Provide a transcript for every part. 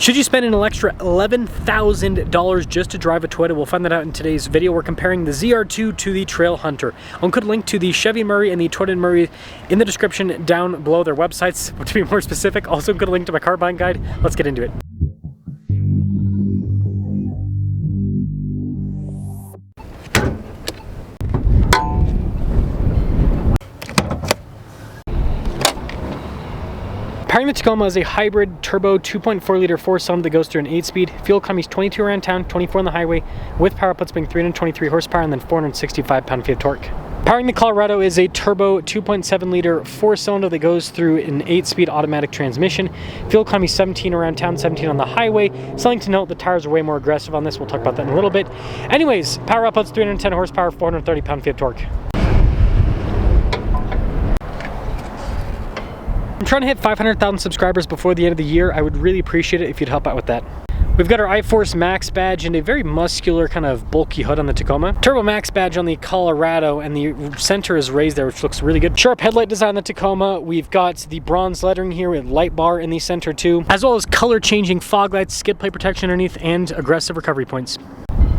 Should you spend an extra $11,000 just to drive a Toyota? We'll find that out in today's video. We're comparing the ZR2 to the Trailhunter. I'll include a link to the Chevy Murray and the Toyota Murray in the description down below, their websites, to be more specific. Also include a link to my car buying guide. Let's get into it. Powering the Tacoma is a hybrid turbo 2.4 liter 4-cylinder that goes through an 8-speed. Fuel economy is 22 around town, 24 on the highway, with power outputs being 323 horsepower and then 465 pound-feet of torque. Powering the Colorado is a turbo 2.7 liter 4-cylinder that goes through an 8-speed automatic transmission. Fuel economy is 17 around town, 17 on the highway. Something to note, the tires are way more aggressive on this. We'll talk about that in a little bit. Anyways, power outputs 310 horsepower, 430 pound-feet of torque. I'm trying to hit 500,000 subscribers before the end of the year. I would really appreciate it if you'd help out with that. We've got our iForce Max badge and a very muscular kind of bulky hood on the Tacoma. Turbo Max badge on the Colorado, and the center is raised there, which looks really good. Sharp headlight design on the Tacoma. We've got the bronze lettering here with light bar in the center too, as well as color changing fog lights, skid plate protection underneath, and aggressive recovery points.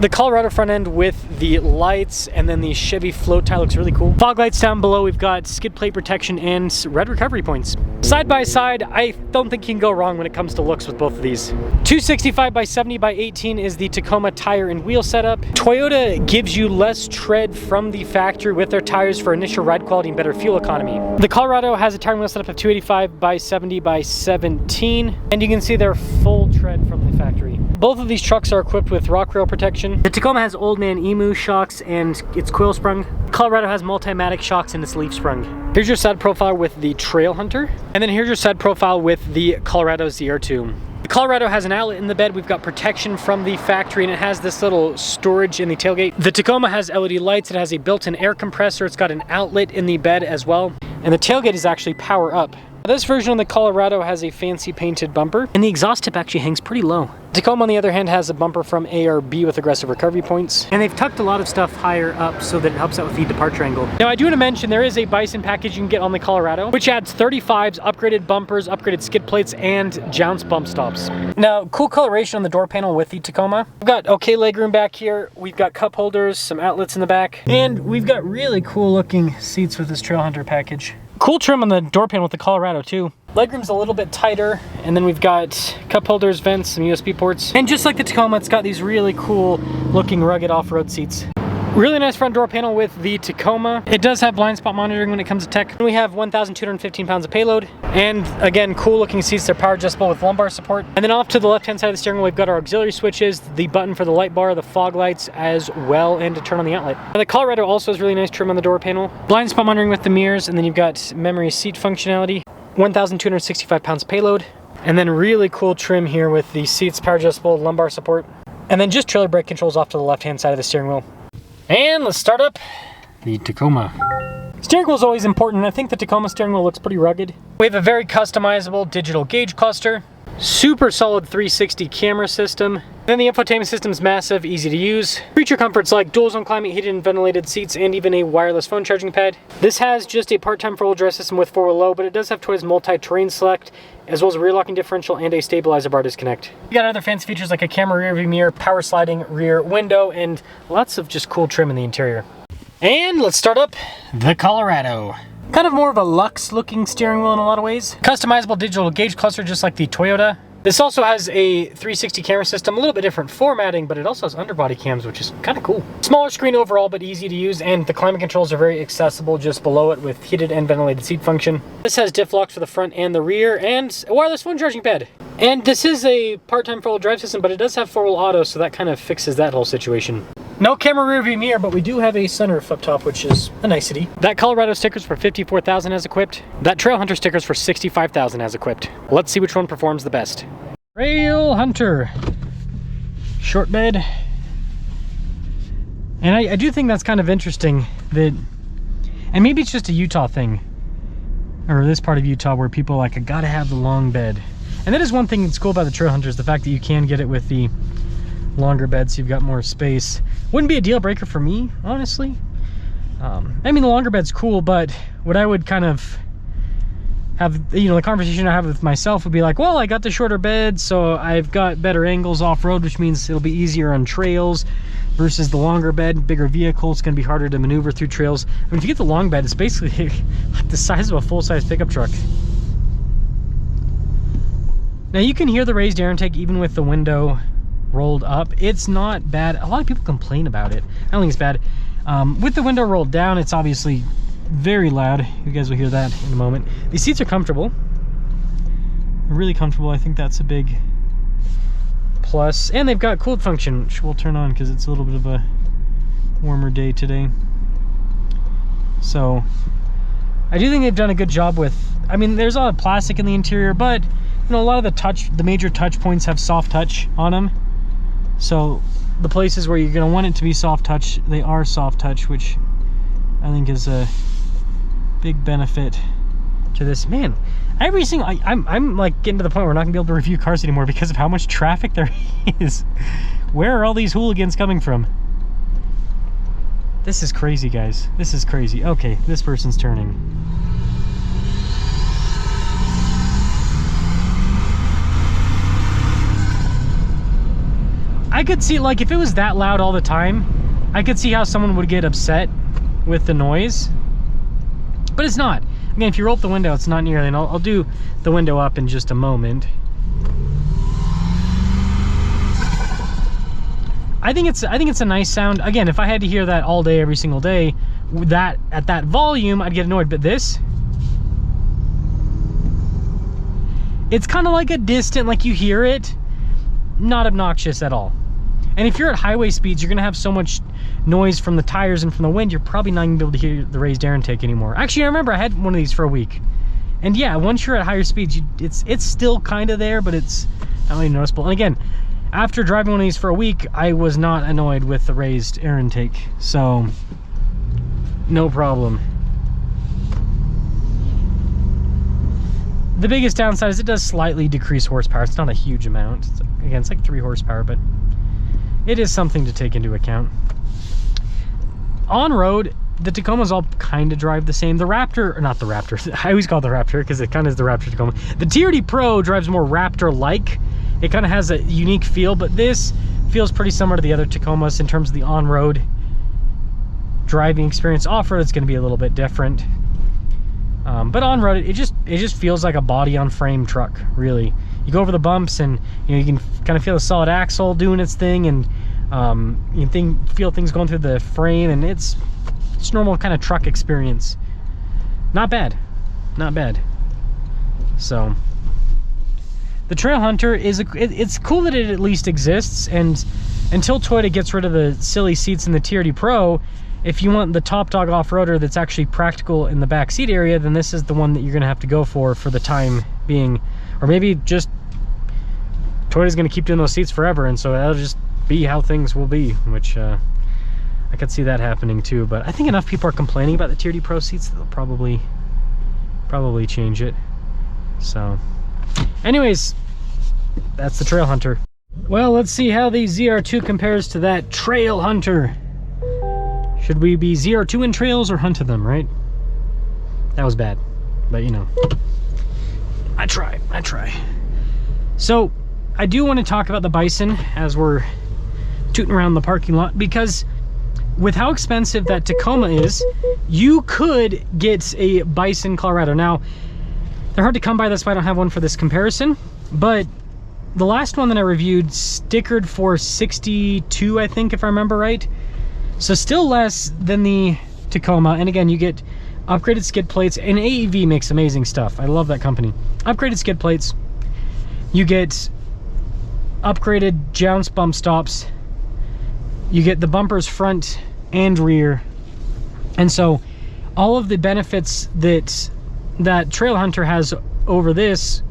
The Colorado front end with the lights and then the Chevy float tie looks really cool. Fog lights down below, we've got skid plate protection and red recovery points. Side by side, I don't think you can go wrong when it comes to looks with both of these. 265 by 70 by 18 is the Tacoma tire and wheel setup. Toyota gives you less tread from the factory with their tires for initial ride quality and better fuel economy. The Colorado has a tire and wheel setup of 285 by 70 by 17, and you can see their full tread from the factory. Both of these trucks are equipped with rock rail protection. The Tacoma has Old Man Emu shocks and it's coil sprung. Colorado has Multimatic shocks and it's leaf sprung. Here's your side profile with the Trailhunter, and then here's your side profile with the Colorado ZR2. The Colorado has an outlet in the bed. We've got protection from the factory, and it has this little storage in the tailgate. The Tacoma has LED lights. It has a built-in air compressor. It's got an outlet in the bed as well, and the tailgate is actually power up. This version of the Colorado has a fancy painted bumper, and the exhaust tip actually hangs pretty low. Tacoma, on the other hand, has a bumper from ARB with aggressive recovery points, and they've tucked a lot of stuff higher up so that it helps out with the departure angle. Now, I do want to mention there is a Bison package you can get on the Colorado, which adds 35s, upgraded bumpers, upgraded skid plates, and jounce bump stops. Now, cool coloration on the door panel with the Tacoma. We've got okay legroom back here. We've got cup holders, some outlets in the back, and we've got really cool looking seats with this Trailhunter package. Cool trim on the door panel with the Colorado too. Legroom's a little bit tighter, and then we've got cup holders, vents, some USB ports. And just like the Tacoma, it's got these really cool looking rugged off-road seats. Really nice front door panel with the Tacoma. It does have blind spot monitoring when it comes to tech. We have 1,215 pounds of payload. And again, cool looking seats. They're power adjustable with lumbar support. And then off to the left-hand side of the steering wheel, we've got our auxiliary switches, the button for the light bar, the fog lights as well, and to turn on the outlet. Now, the Colorado also has really nice trim on the door panel. Blind spot monitoring with the mirrors, and then you've got memory seat functionality. 1,265 pounds of payload. And then really cool trim here with the seats, power adjustable, lumbar support. And then just trailer brake controls off to the left-hand side of the steering wheel. And let's start up the Tacoma. Steering wheel is always important. I think the Tacoma steering wheel looks pretty rugged. We have a very customizable digital gauge cluster, super solid 360 camera system. Then the infotainment system is massive, easy to use. Feature comforts like dual zone climate, heated and ventilated seats, and even a wireless phone charging pad. This has just a part-time four-wheel drive system with four-wheel low, but it does have Toyota's multi-terrain select, as well as a rear locking differential and a stabilizer bar disconnect. You got other fancy features like a camera rear view mirror, power sliding rear window, and lots of just cool trim in the interior. And let's start up the Colorado. Kind of more of a luxe looking steering wheel in a lot of ways. Customizable digital gauge cluster just like the Toyota. This also has a 360 camera system, a little bit different formatting, but it also has underbody cams, which is kind of cool. Smaller screen overall, but easy to use, and the climate controls are very accessible just below it with heated and ventilated seat function. This has diff locks for the front and the rear, and a wireless phone charging pad. And this is a part-time four-wheel drive system, but it does have four-wheel auto, so that kind of fixes that whole situation. No camera rear view mirror, but we do have a sunroof up top, which is a nicety. That Colorado sticker's for $54,000 as equipped. That Trailhunter sticker's for $65,000 as equipped. Let's see which one performs the best. Trailhunter. Short bed. And I do think that's kind of interesting that, and maybe it's just a Utah thing, or this part of Utah where people are like, I gotta have the long bed. And that is one thing that's cool about the Trailhunter, is the fact that you can get it with the longer bed, so you've got more space. Wouldn't be a deal breaker for me, honestly. I mean, the longer bed's cool, but what I would kind of have, you know, the conversation I have with myself would be like, well, I got the shorter bed, so I've got better angles off-road, which means it'll be easier on trails, versus the longer bed, bigger vehicle, it's going to be harder to maneuver through trails. I mean, if you get the long bed, it's basically like the size of a full-size pickup truck. Now you can hear the raised air intake even with the window rolled up. It's not bad. A lot of people complain about it. I don't think it's bad. With the window rolled down, it's obviously very loud. You guys will hear that in a moment. These seats are comfortable. They're really comfortable. I think that's a big plus. And they've got cooled function, which we'll turn on because it's a little bit of a warmer day today. So I do think they've done a good job with, I mean, there's a lot of plastic in the interior, but you know, a lot of the major touch points have soft touch on them. So the places where you're going to want it to be soft touch, they are soft touch, which I think is a big benefit to this. Man, every single, I'm like getting to the point where we're not gonna be able to review cars anymore because of how much traffic there is. Where are all these hooligans coming from? This is crazy, guys. This is crazy. Okay, this person's turning. I could see, like, if it was that loud all the time, I could see how someone would get upset with the noise, but it's not. Again, if you roll up the window, it's not nearly, and I'll do the window up in just a moment. I think it's a nice sound. Again, if I had to hear that all day, every single day, that at that volume, I'd get annoyed. But this, it's kind of like a distant, like you hear it, not obnoxious at all. And if you're at highway speeds, you're gonna have so much noise from the tires and from the wind, you're probably not gonna be able to hear the raised air intake anymore. Actually, I remember I had one of these for a week, and yeah, once you're at higher speeds, it's still kind of there, but it's not really noticeable. And again, after driving one of these for a week, I was not annoyed with the raised air intake, so no problem. The biggest downside is it does slightly decrease horsepower. It's not a huge amount. It's like 3 horsepower, but it is something to take into account. On road, the Tacomas all kind of drive the same. The Raptor, or not the Raptor, I always call it the Raptor because it kind of is the Raptor Tacoma. The TRD Pro drives more Raptor-like. It kind of has a unique feel, but this feels pretty similar to the other Tacomas in terms of the on-road driving experience. Off-road, it's going to be a little bit different. But on-road, it just feels like a body-on-frame truck, really. You go over the bumps and you can kind of feel the solid axle doing its thing, and you can feel things going through the frame, and it's normal kind of truck experience. Not bad, not bad. So the Trailhunter it's cool that it at least exists, and until Toyota gets rid of the silly seats in the TRD Pro, if you want the top dog off-roader that's actually practical in the back seat area, then this is the one that you're gonna have to go for the time being. Or maybe just Toyota's gonna keep doing those seats forever, and so that'll just be how things will be, which I could see that happening too. But I think enough people are complaining about the TRD Pro seats that they'll probably change it. So anyways, that's the Trailhunter. Well, let's see how the ZR2 compares to that Trailhunter. Should we be ZR2 in trails or hunted them, right? That was bad, but you know, I try. So I do want to talk about the Bison as we're tooting around the parking lot, because with how expensive that Tacoma is, you could get a Bison Colorado. Now, they're hard to come by, that's why I don't have one for this comparison, but the last one that I reviewed stickered for $62, I think, if I remember right. So still less than the Tacoma, and again, you get upgraded skid plates, and AEV makes amazing stuff. I love that company. Upgraded skid plates, you get upgraded jounce bump stops, you get the bumpers front and rear, and so all of the benefits that Trailhunter has over this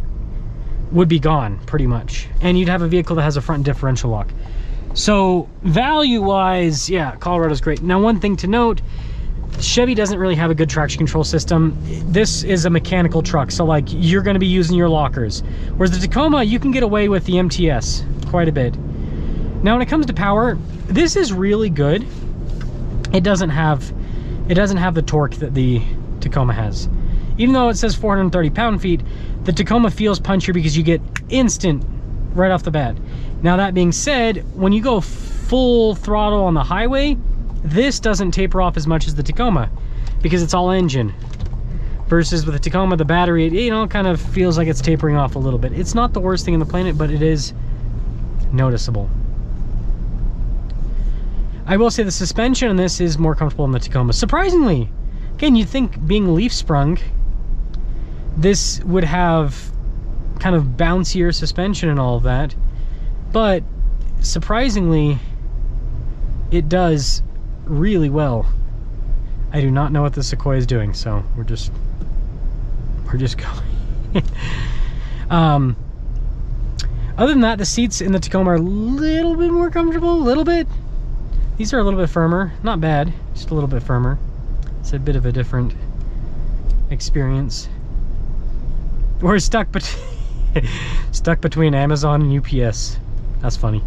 would be gone pretty much, and you'd have a vehicle that has a front differential lock. So value-wise, yeah, Colorado's great. Now, one thing to note, Chevy doesn't really have a good traction control system. This is a mechanical truck, so like you're going to be using your lockers. Whereas the Tacoma, you can get away with the MTS quite a bit. Now, when it comes to power, this is really good. It doesn't have the torque that the Tacoma has. even though it says 430 pound-feet, the Tacoma feels punchier because you get instant right off the bat. Now that being said, when you go full throttle on the highway, this doesn't taper off as much as the Tacoma because it's all engine. Versus with the Tacoma, the battery, it, you know, kind of feels like it's tapering off a little bit. It's not the worst thing in the planet, but it is noticeable. I will say the suspension on this is more comfortable than the Tacoma. Surprisingly, again, you'd think being leaf sprung, this would have kind of bouncier suspension and all of that, but surprisingly, it does really well. I do not know what the Sequoia is doing, so we're just going. Other than that, the seats in the Tacoma are a little bit more comfortable, a little bit. These are a little bit firmer, not bad, just a little bit firmer. It's a bit of a different experience. We're stuck between Amazon and UPS. That's funny.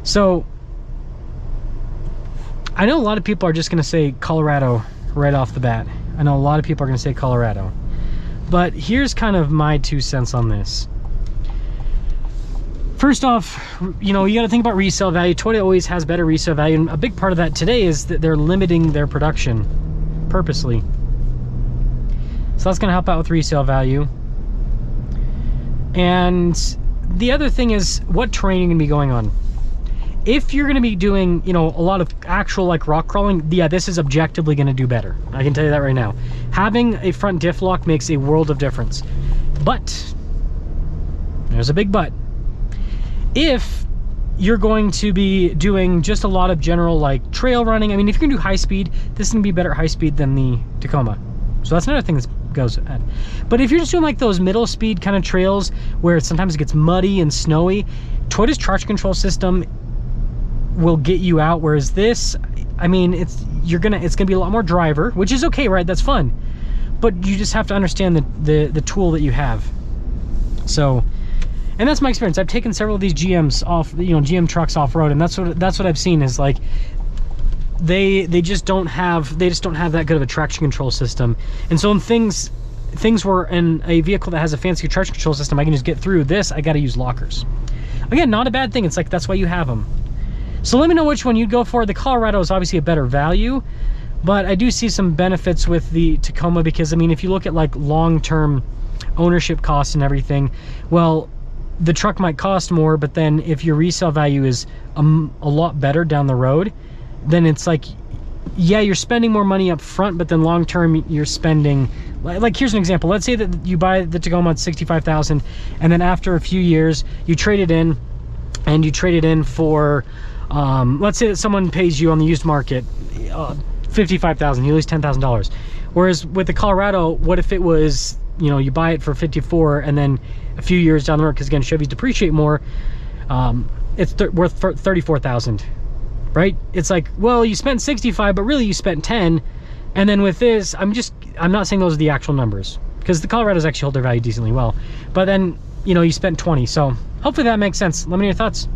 So I know a lot of people are just going to say Colorado right off the bat. I know a lot of people are going to say Colorado. But here's kind of my 2 cents on this. First off, you know, you got to think about resale value. Toyota always has better resale value, and a big part of that today is that they're limiting their production purposely. So that's going to help out with resale value. And the other thing is what terrain you're going to be going on. If you're going to be doing, you know, a lot of actual like rock crawling, yeah, this is objectively going to do better. I can tell you that right now. Having a front diff lock makes a world of difference. But there's a big but. If you're going to be doing just a lot of general like trail running, I mean, if you're going to do high speed, this is going to be better at high speed than the Tacoma. So that's another thing that goes at. But if you're just doing like those middle speed kind of trails where sometimes it gets muddy and snowy, Toyota's traction control system will get you out, whereas this, I mean, it's gonna be a lot more driver, which is okay, right? That's fun, but you just have to understand the tool that you have. So, and that's my experience. I've taken several of these GMs off, you know, GM trucks off road, and that's what I've seen is like they just don't have that good of a traction control system. And so in things where in a vehicle that has a fancy traction control system, I can just get through this, I got to use lockers. Again, not a bad thing. It's like that's why you have them. So let me know which one you'd go for. The Colorado is obviously a better value, but I do see some benefits with the Tacoma because, I mean, if you look at like long-term ownership costs and everything, well, the truck might cost more, but then if your resale value is a lot better down the road, then it's like, yeah, you're spending more money up front, but then long-term you're spending, like here's an example. Let's say that you buy the Tacoma at $65,000, and then after a few years, you trade it in, and you trade it in for, let's say that someone pays you on the used market $55,000, you lose $10,000. Whereas with the Colorado, what if it was, you know, you buy it for 54 and then a few years down the road, because again, Chevys depreciate more, it's worth 34,000, right? It's like, well, you spent 65, but really you spent 10. And then with this, I'm not saying those are the actual numbers, because the Colorados actually hold their value decently well, but then, you know, you spent 20. So hopefully that makes sense. Let me know your thoughts.